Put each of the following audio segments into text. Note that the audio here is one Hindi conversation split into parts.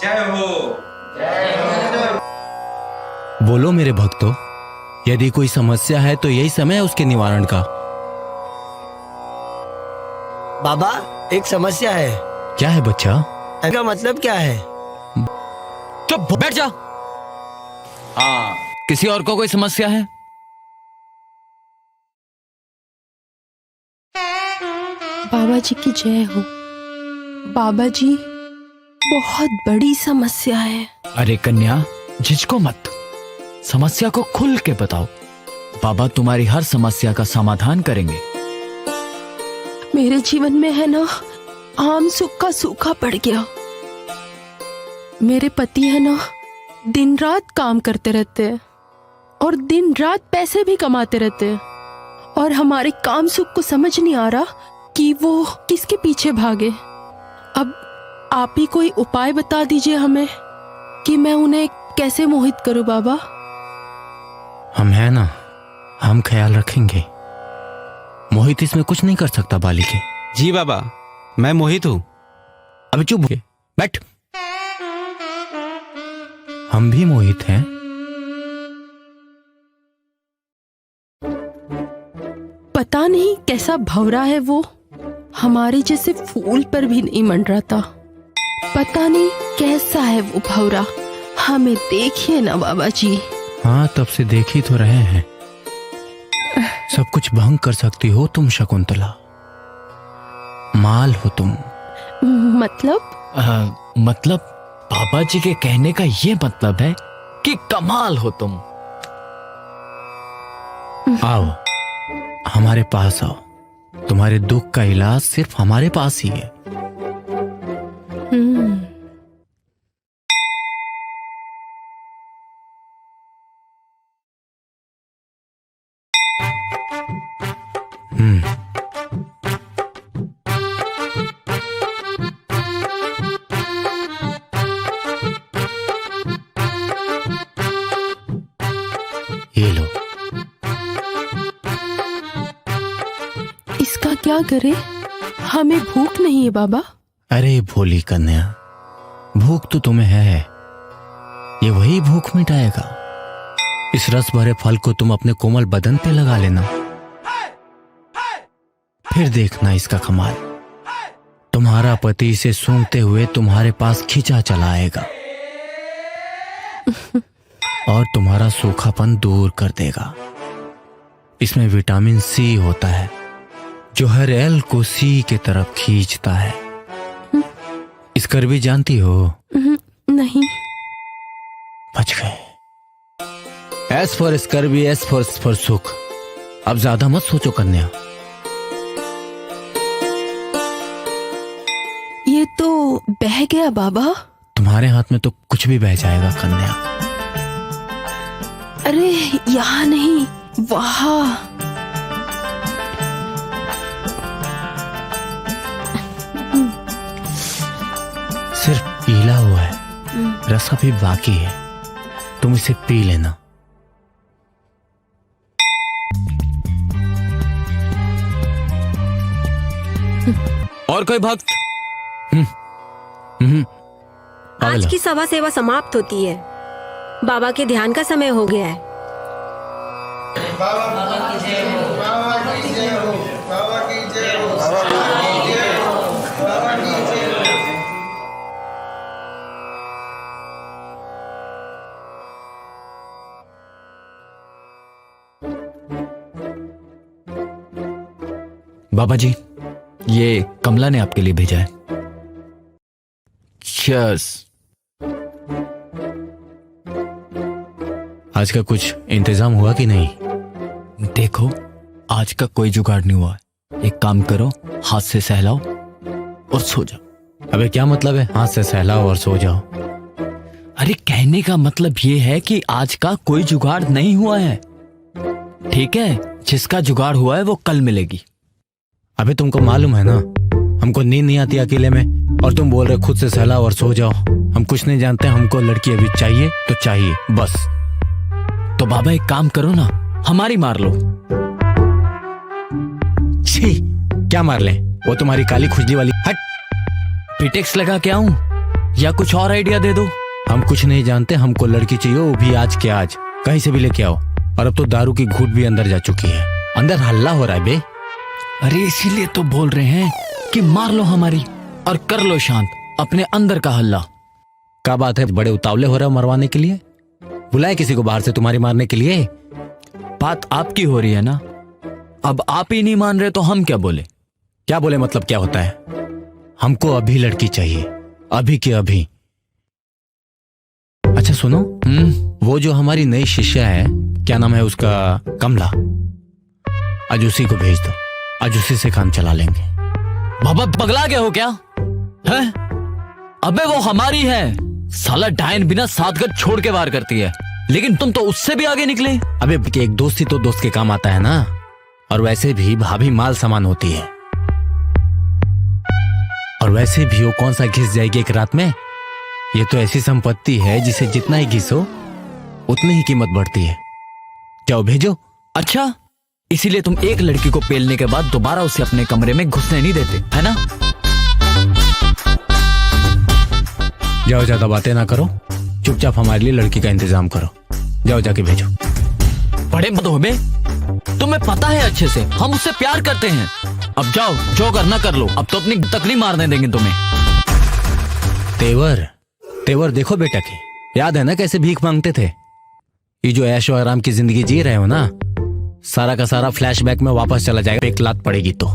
जय हो। बोलो मेरे भक्तों, यदि कोई समस्या है तो यही समय है उसके निवारण का। बाबा, एक समस्या है। क्या है बच्चा? इसका मतलब क्या है? चुप बैठ जा। हाँ, किसी और को कोई समस्या है? बाबा जी की जय हो। बाबा जी, बहुत बड़ी समस्या है। अरे कन्या, झिझको मत, समस्या को खुल के बताओ। बाबा तुम्हारी हर समस्या का समाधान करेंगे। मेरे जीवन में है ना, आम सुख का सूखा पड़ गया। मेरे पति है ना, दिन रात काम करते रहते हैं और दिन रात पैसे भी कमाते रहते हैं, और हमारे काम सुख को समझ नहीं आ रहा कि वो किसके पीछे भागे। अब आप ही कोई उपाय बता दीजिए हमें कि मैं उन्हें कैसे मोहित करूं। बाबा, हम हैं ना, हम ख्याल रखेंगे। मोहित इसमें कुछ नहीं कर सकता बालिके। जी बाबा, मैं मोहित हूँ। अब चुप बैठ। हम भी मोहित हैं। पता नहीं कैसा भंवरा है वो, हमारे जैसे फूल पर भी नहीं मंडराता। पता नहीं कैसा है वो भंवरा, हमें देखिए ना बाबा जी। हाँ, तब से देख ही तो रहे हैं। सब कुछ भंग कर सकती हो तुम शकुंतला, माल हो तुम। मतलब बाबा जी के कहने का ये मतलब है कि कमाल हो तुम। आओ, हमारे पास आओ। तुम्हारे दुख का इलाज सिर्फ हमारे पास ही है। ये लो। इसका क्या करे? हमें भूख नहीं है बाबा। अरे भोली कन्या, भूख तो तुम्हें है, ये वही भूख मिटाएगा। इस रस भरे फल को तुम अपने कोमल बदन पे लगा लेना, फिर देखना इसका कमाल। तुम्हारा पति इसे सूंघते हुए तुम्हारे पास खिंचा चला आएगा और तुम्हारा सूखापन दूर कर देगा। इसमें विटामिन सी होता है जो हर एल को सी के तरफ खींचता है। इसकर भी जानती हो? नहीं। बच गए। S for scurvy, S for सुख। अब ज्यादा मत सोचो कन्या। ये तो बह गया बाबा। तुम्हारे हाथ में तो कुछ भी बह जाएगा कन्या। अरे यहाँ नहीं, वहाँ। सिर्फ पीला हुआ है, रस अभी बाकी है, तुम इसे पी लेना। और कोई भक्त? आज की सभा सेवा समाप्त होती है। बाबा के ध्यान का समय हो गया है। बाबा की जय हो, बाबा की जय हो, बाबा की जय हो, बाबा की जय हो, बाबा की जय हो। बाबा जी, ये कमला ने आपके लिए भेजा है। चीयर्स। आज का कुछ इंतजाम हुआ कि नहीं? देखो, आज का कोई जुगाड़ नहीं हुआ है। एक काम करो, हाथ से सहलाओ और सो जाओ। अबे क्या मतलब है हाथ से सहलाओ और सो जाओ? अरे कहने का मतलब ये है कि आज का कोई जुगाड़ नहीं हुआ है, ठीक है? जिसका जुगाड़ हुआ है वो कल मिलेगी। अबे तुमको मालूम है ना, हमको नींद नहीं आती अकेले में, और तुम बोल रहे खुद से सहलाओ और सो जाओ। हम कुछ नहीं जानते, हमको लड़की अभी चाहिए तो चाहिए बस। तो बाबा एक काम करो ना, हमारी मार लो। छी, क्या मार ले? वो तुम्हारी काली खुजली वाली। हट। पिटेक्स लगा के आऊं? या कुछ और आइडिया दे दो। हम कुछ नहीं जानते, हमको लड़की चाहिए, वो भी आज के आज, कहीं से भी लेके आओ। और अब तो दारू की घूंट भी अंदर जा चुकी है, अंदर हल्ला हो रहा है बे। अरे इसीलिए तो बोल रहे हैं कि मार लो हमारी और कर लो शांत अपने अंदर का हल्ला। क्या बात है, बड़े उतावले हो रहे हो मरवाने के लिए? बुलाए किसी को बाहर से तुम्हारी मारने के लिए? बात आपकी हो रही है ना, अब आप ही नहीं मान रहे तो हम क्या बोले? क्या बोले मतलब क्या होता है? हमको अभी लड़की चाहिए, अभी के अभी। अच्छा सुनो, वो जो हमारी नई शिष्या है, क्या नाम है उसका, कमला, आज उसी को भेज दो, आज उसी से काम चला लेंगे। बाबा पगला गए हो क्या है? अबे वो हमारी है, साला डायन बिना 7 गज छोड़ के वार करती है, लेकिन तुम तो उससे भी आगे निकले। अबे एक दोस्त ही तो दोस्त के काम आता है ना, और वैसे भी भाभी माल सामान होती है, और वैसे भी वो कौन सा घिस जाएगी एक रात में? ये तो ऐसी संपत्ति है जिसे जितना ही घिसो उतनी ही कीमत बढ़ती है। जाओ भेजो। अच्छा, इसीलिए तुम एक लड़की को पेलने के बाद दोबारा उसे अपने कमरे में घुसने नहीं देते, है ना? जाओ, ज्यादा बातें ना करो, चुपचाप हमारे लिए लड़की का इंतजाम करो। जाओ जाके भेजो। बड़े मत हो बे, तुम्हें पता है अच्छे से हम उससे प्यार करते हैं। अब जाओ, जो करना कर लो, अब तो अपनी तकलीफ मारने देंगे तुम्हें। तेवर तेवर देखो बेटा की, याद है ना कैसे भीख मांगते थे? ये जो ऐशो आराम की जिंदगी जी रहे हो ना, सारा का सारा फ्लैशबैक में वापस चला जाएगा, एक लात पड़ेगी तो।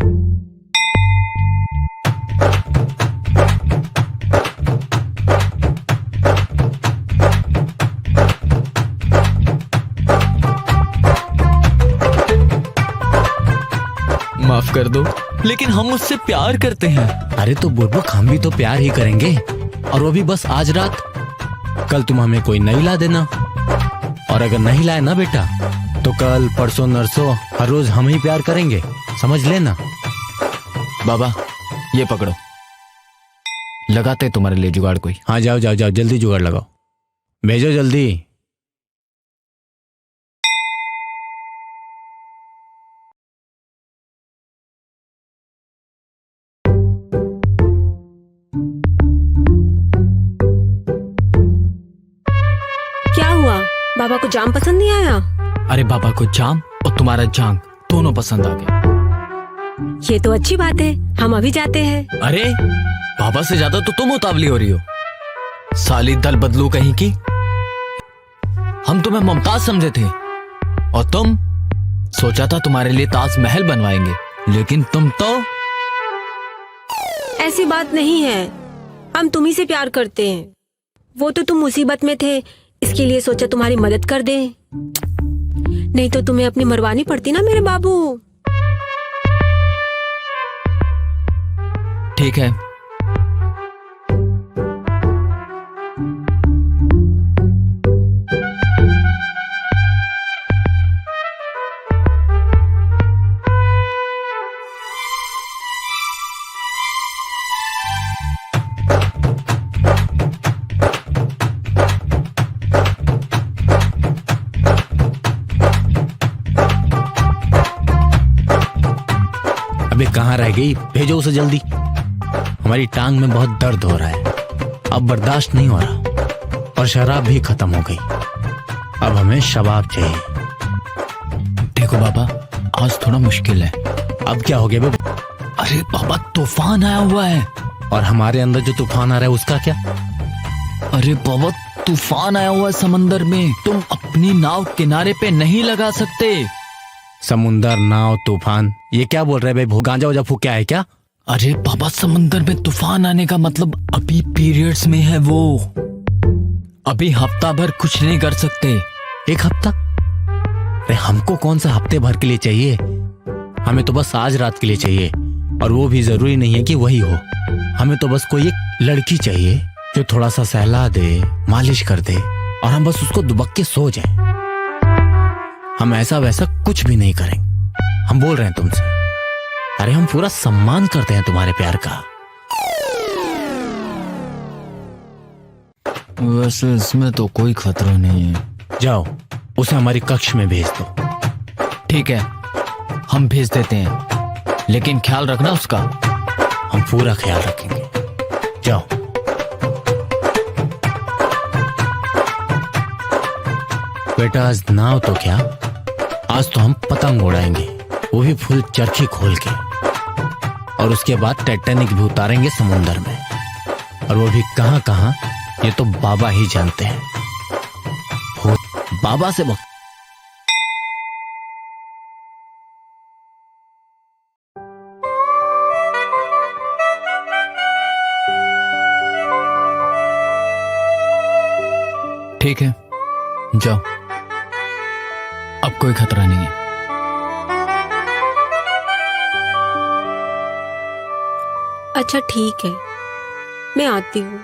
माफ कर दो, लेकिन हम उससे प्यार करते हैं। अरे तो बुर्बक, हम भी तो प्यार ही करेंगे, और वो भी बस आज रात। कल तुम हमें कोई नहीं ला देना, और अगर नहीं लाए ना बेटा, तो कल परसों नरसों हर रोज हम ही प्यार करेंगे, समझ लेना। बाबा ये पकड़ो, लगाते तुम्हारे लिए जुगाड़ कोई। हाँ जाओ जाओ जाओ, जल्दी जुगाड़ लगाओ, भेजो जल्दी। क्या हुआ, बाबा को जाम पसंद नहीं आया? अरे बाबा को जाम और तुम्हारा जांग दोनों पसंद आ गए। ये तो अच्छी बात है, हम अभी जाते हैं। अरे बाबा से ज्यादा तो तुम उतावली हो रही हो, साली दल बदलू कहीं की। हम तुम्हें मुमताज समझे थे, और तुम सोचा था तुम्हारे लिए ताजमहल बनवाएंगे, लेकिन तुम तो। ऐसी बात नहीं है, हम तुम्ही से प्यार करते हैं। वो तो तुम मुसीबत में थे, इसके लिए सोचा तुम्हारी मदद कर दें, नहीं तो तुम्हें अपनी मरवानी पड़ती ना मेरे बाबू। ठीक है, अबे कहाँ रह गई, भेजो उसे जल्दी। हमारी टांग में बहुत दर्द हो रहा है, अब बर्दाश्त नहीं हो रहा, और शराब भी खत्म हो गई, अब हमें शबाब चाहिए। देखो बाबा, आज थोड़ा मुश्किल है। अब क्या हो गया बे? अरे बाबा, तूफान आया हुआ है। और हमारे अंदर जो तूफान आ रहा है उसका क्या? अरे बाबा, तूफान आया हुआ है समंदर में, तुम अपनी नाव किनारे पे नहीं लगा सकते। समुंदर, नाव, तूफान, ये क्या बोल रहे भाई? गांजा वाजा फूक क्या है क्या? अरे बाबा, समंदर में तूफान आने का मतलब अभी पीरियड्स में है वो, अभी हफ्ता भर कुछ नहीं कर सकते। एक हफ्ता? अरे हमको कौन सा हफ्ते भर के लिए चाहिए, हमें तो बस आज रात के लिए चाहिए, और वो भी जरूरी नहीं है कि वही हो। हमें तो बस कोई एक लड़की चाहिए जो थोड़ा सा सहला दे, मालिश कर दे, और हम बस उसको दुबक के सो जाए। हम ऐसा वैसा कुछ भी नहीं करेंगे, हम बोल रहे हैं तुमसे। अरे हम पूरा सम्मान करते हैं तुम्हारे प्यार का। वैसे इसमें तो कोई खतरा नहीं है। जाओ, उसे हमारी कक्ष में भेज दो। ठीक है, हम भेज देते हैं, लेकिन ख्याल रखना उसका। हम पूरा ख्याल रखेंगे। जाओ। बेटा आज नाव तो क्या, आज तो हम पतंग उड़ाएंगे, वो भी फुल चरखी खोल के। और उसके बाद टाइटैनिक भी उतारेंगे समुंदर में, और वो भी कहां कहां ये तो बाबा ही जानते हैं। हो बाबा से वक्त ठीक है, जाओ, अब कोई खतरा नहीं है। अच्छा ठीक है, मैं आती हूँ।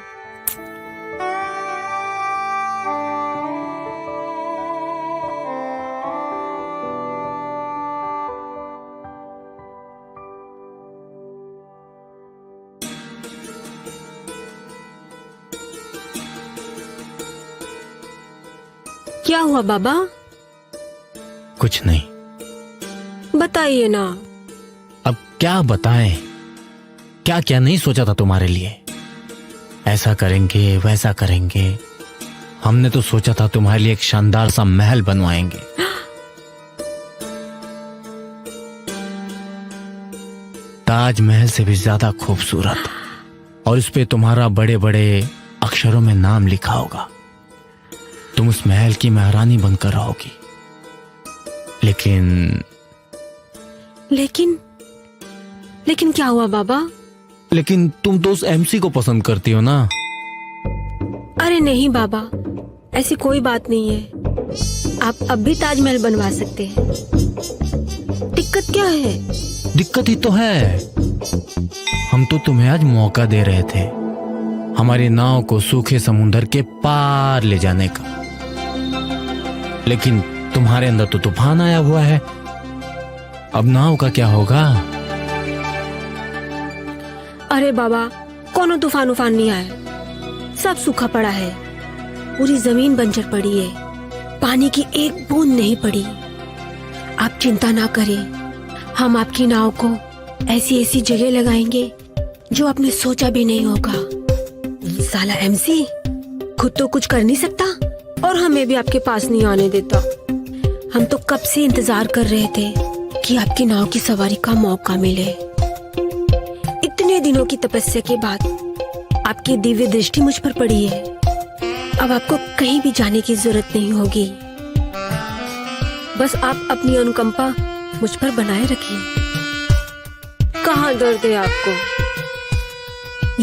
क्या हुआ बाबा? कुछ नहीं। बताइए ना। अब क्या बताएं, क्या क्या नहीं सोचा था तुम्हारे लिए। ऐसा करेंगे वैसा करेंगे, हमने तो सोचा था तुम्हारे लिए एक शानदार सा महल बनवाएंगे। ताजमहल से भी ज्यादा खूबसूरत, और उस पे तुम्हारा बड़े बड़े अक्षरों में नाम लिखा होगा। तुम उस महल की महारानी बनकर रहोगी। लेकिन क्या हुआ बाबा? लेकिन तुम तो उस एमसी को पसंद करती हो ना। अरे नहीं बाबा, ऐसी कोई बात नहीं है। आप अब भी ताजमहल बनवा सकते हैं। दिक्कत क्या है? दिक्कत ही तो है, हम तो तुम्हें आज मौका दे रहे थे हमारी नाव को सूखे समुंदर के पार ले जाने का, लेकिन तुम्हारे अंदर तो तूफान आया हुआ है। अब नाव का क्या होगा? अरे बाबा, कोनो तूफान उफान नहीं आया, सब सूखा पड़ा है। पूरी जमीन बंजर पड़ी है, पानी की एक बूंद नहीं पड़ी। आप चिंता ना करें, हम आपकी नाव को ऐसी ऐसी जगह लगाएंगे जो आपने सोचा भी नहीं होगा। साला एमसी खुद तो कुछ कर नहीं सकता और हमें भी आपके पास नहीं आने देता। हम तो कब से इंतजार कर रहे थे कि आपकी नाव की सवारी का मौका मिले। इतने दिनों की तपस्या के बाद आपकी दिव्य दृष्टि मुझ पर पड़ी है। अब आपको कहीं भी जाने की जरूरत नहीं होगी। बस आप अपनी अनुकंपा मुझ पर बनाए रखिए। कहाँ दर्द है आपको?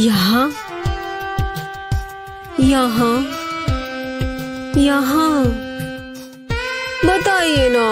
यहाँ, यहाँ, यहाँ, बताइए ना।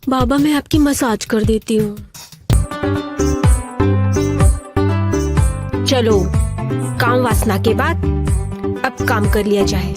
बाबा, मैं आपकी मसाज कर देती हूँ। चलो, काम वासना के बाद अब काम कर लिया जाए।